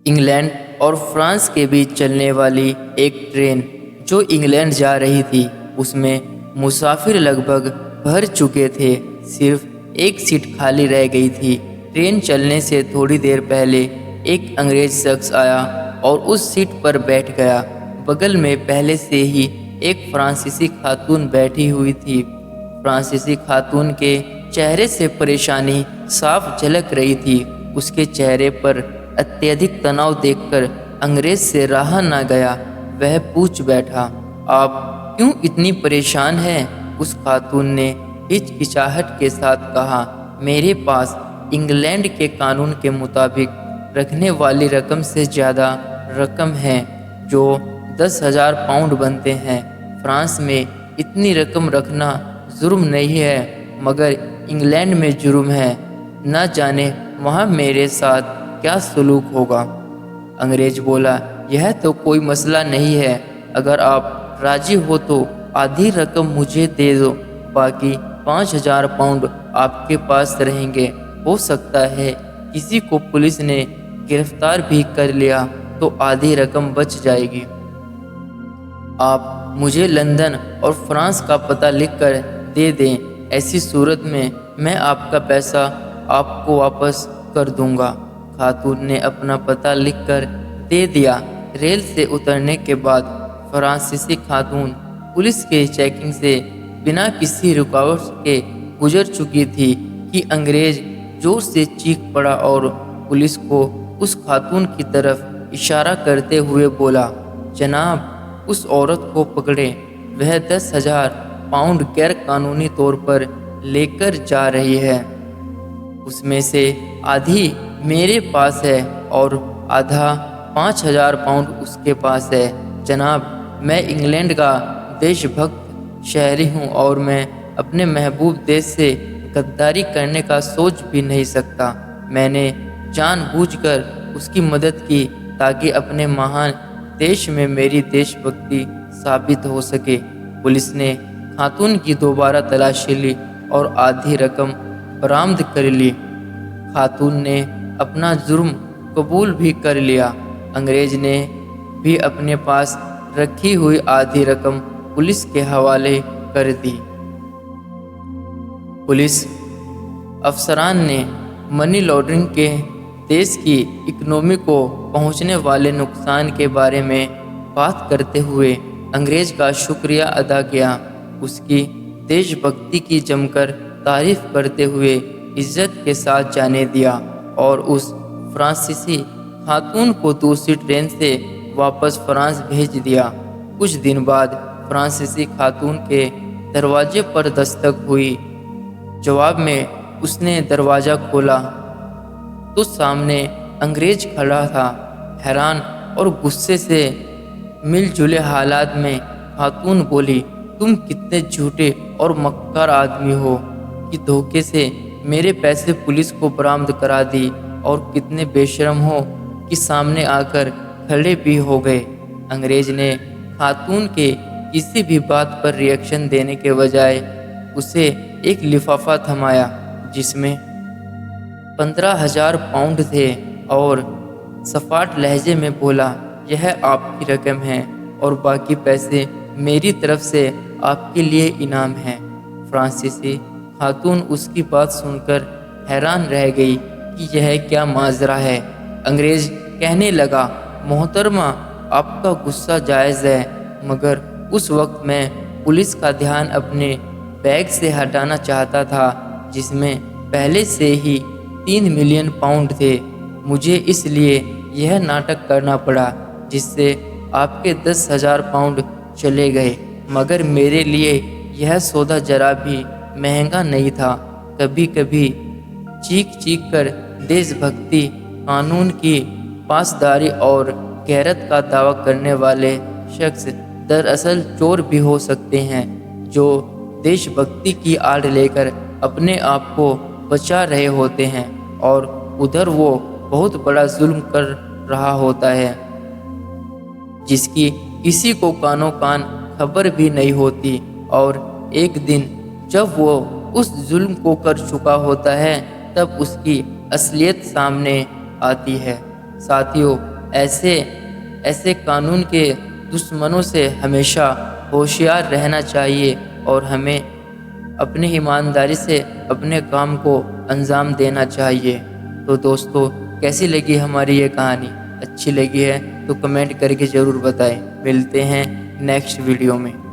England और France के बीच चलने वाली एक ट्रेन जो इंग्लैंड जा रही थी, उसमें मुसाफिर लगभग भर चुके थे। सिर्फ एक सीट खाली रह गई थी। ट्रेन चलने से थोड़ी देर पहले एक अंग्रेज शख्स आया और उस सीट पर बैठ गया। बगल में पहले से ही एक फ्रांसीसी खातून बैठी हुई थी। फ्रांसीसी खातून के चेहरे से परेशानी साफ झलक रही थी। उसके चेहरे पर अत्यधिक तनाव देखकर अंग्रेज से रहा न गया। वह पूछ बैठा, आप क्यों इतनी परेशान हैं? उस खातून ने हिचकिचाहट के साथ कहा, मेरे पास इंग्लैंड के कानून के मुताबिक रखने वाली रकम से ज़्यादा रकम है, जो 10,000 पाउंड बनते हैं। फ्रांस में इतनी रकम रखना जुर्म नहीं है, मगर इंग्लैंड में जुर्म है। न जाने वहाँ मेरे साथ क्या सलूक होगा। अंग्रेज बोला, यह तो कोई मसला नहीं है। अगर आप राजी हो तो आधी रकम मुझे दे दो, बाकी 5,000 पाउंड आपके पास रहेंगे। हो सकता है किसी को पुलिस ने गिरफ्तार भी कर लिया तो आधी रकम बच जाएगी। आप मुझे लंदन और फ्रांस का पता लिखकर दे दें। ऐसी सूरत में मैं आपका पैसा आपको वापस कर दूंगा। खातून ने अपना पता लिखकर दे दिया। रेल से उतरने के बाद फ्रांसीसी खातून पुलिस के चेकिंग से बिना किसी रुकावट के गुजर चुकी थी कि अंग्रेज जोर से चीख पड़ा और पुलिस को उस खातून की तरफ इशारा करते हुए बोला, जनाब, उस औरत को पकड़े। वह 10,000 पाउंड गैर कानूनी तौर पर लेकर जा रही है। उसमें से आधी मेरे पास है और आधा 5,000 पाउंड उसके पास है। जनाब, मैं इंग्लैंड का देशभक्त शहरी हूँ और मैं अपने महबूब देश से गद्दारी करने का सोच भी नहीं सकता। मैंने जानबूझकर उसकी मदद की ताकि अपने महान देश में मेरी देशभक्ति साबित हो सके। पुलिस ने खातून की दोबारा तलाशी ली और आधी रकम बरामद कर ली। खातून ने अपना जुर्म कबूल भी कर लिया। अंग्रेज ने भी अपने पास रखी हुई आधी रकम पुलिस के हवाले कर दी। पुलिस अफसरान ने मनी लॉन्ड्रिंग के देश की इकोनॉमी को पहुंचने वाले नुकसान के बारे में बात करते हुए अंग्रेज का शुक्रिया अदा किया। उसकी देशभक्ति की जमकर तारीफ करते हुए इज्जत के साथ जाने दिया और उस फ्रांसीसी खातून को दूसरी ट्रेन से वापस फ्रांस भेज दिया। कुछ दिन बाद फ्रांसीसी खातून के दरवाजे पर दस्तक हुई। जवाब में उसने दरवाज़ा खोला तो सामने अंग्रेज खड़ा था। हैरान और गुस्से से मिलजुले हालात में खातून बोली, तुम कितने झूठे और मक्कार आदमी हो कि धोखे से मेरे पैसे पुलिस को बरामद करा दी, और कितने बेशर्म हो कि सामने आकर खड़े भी हो गए। अंग्रेज ने खातून के किसी भी बात पर रिएक्शन देने के बजाय उसे एक लिफाफा थमाया जिसमें 15,000 पाउंड थे और सपाट लहजे में बोला, यह आपकी रकम है और बाकी पैसे मेरी तरफ से आपके लिए इनाम है। फ्रांसीसी खातून उसकी बात सुनकर हैरान रह गई कि यह क्या माजरा है। अंग्रेज कहने लगा, मोहतरमा, आपका गुस्सा जायज़ है, मगर उस वक्त मैं पुलिस का ध्यान अपने बैग से हटाना चाहता था जिसमें पहले से ही 3 मिलियन पाउंड थे। मुझे इसलिए यह नाटक करना पड़ा जिससे आपके 10,000 पाउंड चले गए, मगर मेरे लिए यह सौदा जरा भी महंगा नहीं था। कभी कभी चीख चीख कर देशभक्ति, कानून की पासदारी और गैरत का दावा करने वाले शख्स दरअसल चोर भी हो सकते हैं जो देशभक्ति की आड़ लेकर अपने आप को बचा रहे होते हैं और उधर वो बहुत बड़ा जुल्म कर रहा होता है जिसकी किसी को कानो कान खबर भी नहीं होती। और एक दिन जब वो उस जुल्म को कर चुका होता है तब उसकी असलियत सामने आती है। साथियों, ऐसे ऐसे कानून के दुश्मनों से हमेशा होशियार रहना चाहिए और हमें अपनी ईमानदारी से अपने काम को अंजाम देना चाहिए। तो दोस्तों, कैसी लगी हमारी ये कहानी? अच्छी लगी है तो कमेंट करके ज़रूर बताएं। मिलते हैं नेक्स्ट वीडियो में।